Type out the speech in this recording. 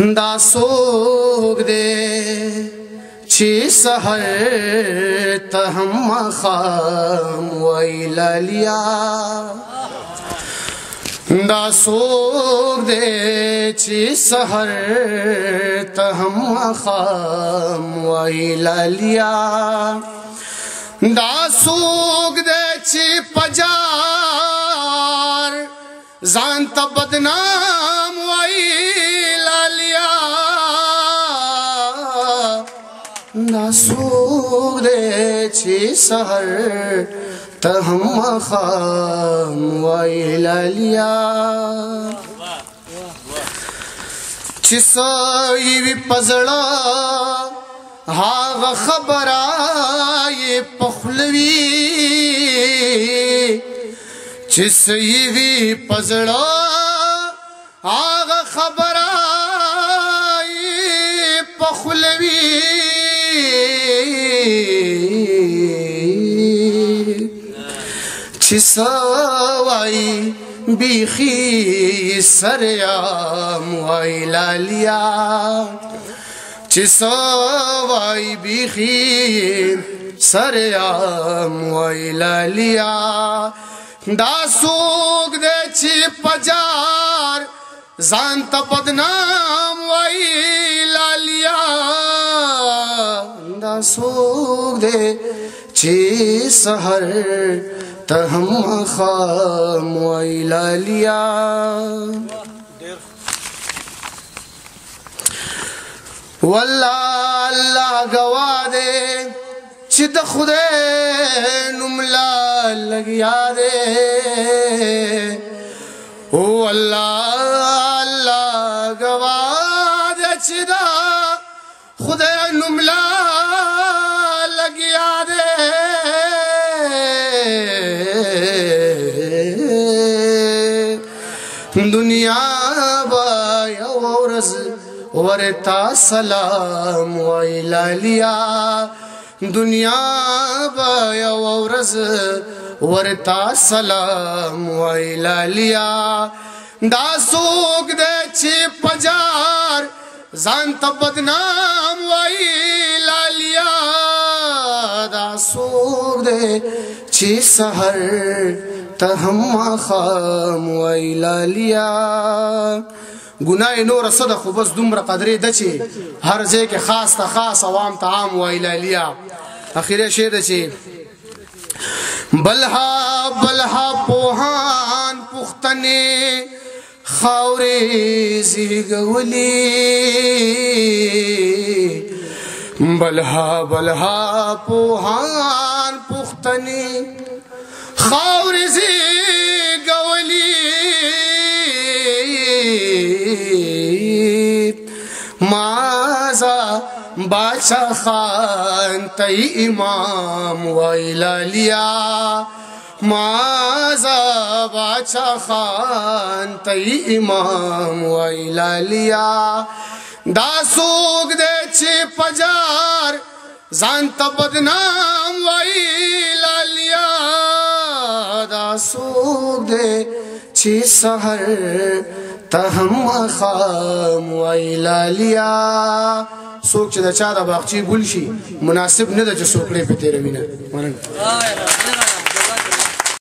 دا سوگ دے چی سحر تہم مخام ویلالیا دا سوگ دے چی سحر تہم مخام ویلالیا دا سوگ دے چی پجار زانتا بدنام ویلالیا دا سوگ دے چی سحر تہم مخام ویلالیا چی سایوی پزڑا هاغ خبرائی پخلوی چی سایوی پزڑا هاغ خبرائی پخلوی چی سوائی بیخی سریام ویلالیا چی سوائی بیخی سریام ویلالیا دا سوگ دے چی پجار زانتا بدنام ویلالیا دا سوگ دے چی سحر تہم مخام ویلالیا واللہ اللہ گواہ دے چی دا خودے نملا لگیا دے واللہ گواہ دے چی دا خودے نملا لگیا دے دنیا با یورز ورتا سلام ویلالیا دنیا با یورز ورتا سلام ویلالیا دا سوگ دے چی پجار زانتا بدنام ویلالیا دا سوگ دے چی سحر تہم مخام ویلالیا گناہ نور صدق و بس دمر قدری دچی ہر زی کے خاص تا خاص عوام تا عام ویلالیا اخیر شیر دچی بلہا بلہا پوہان پختنے خاوری زیگولی بلہا بلہا پوہان پختنے خاوری زیگولی مازا بادشاہ خان تی امام ویلالیا مازا بادشاہ خان تی امام ویلالیا دا سوگ دے چی پجار زانتا بدنام ویلالیا دا سوگ دے چی سحر تہم مخام ویلالیا سوک چی دا چا دا باقچی گل شی مناسب ندا چی سوکڑے پہ تیرے مینا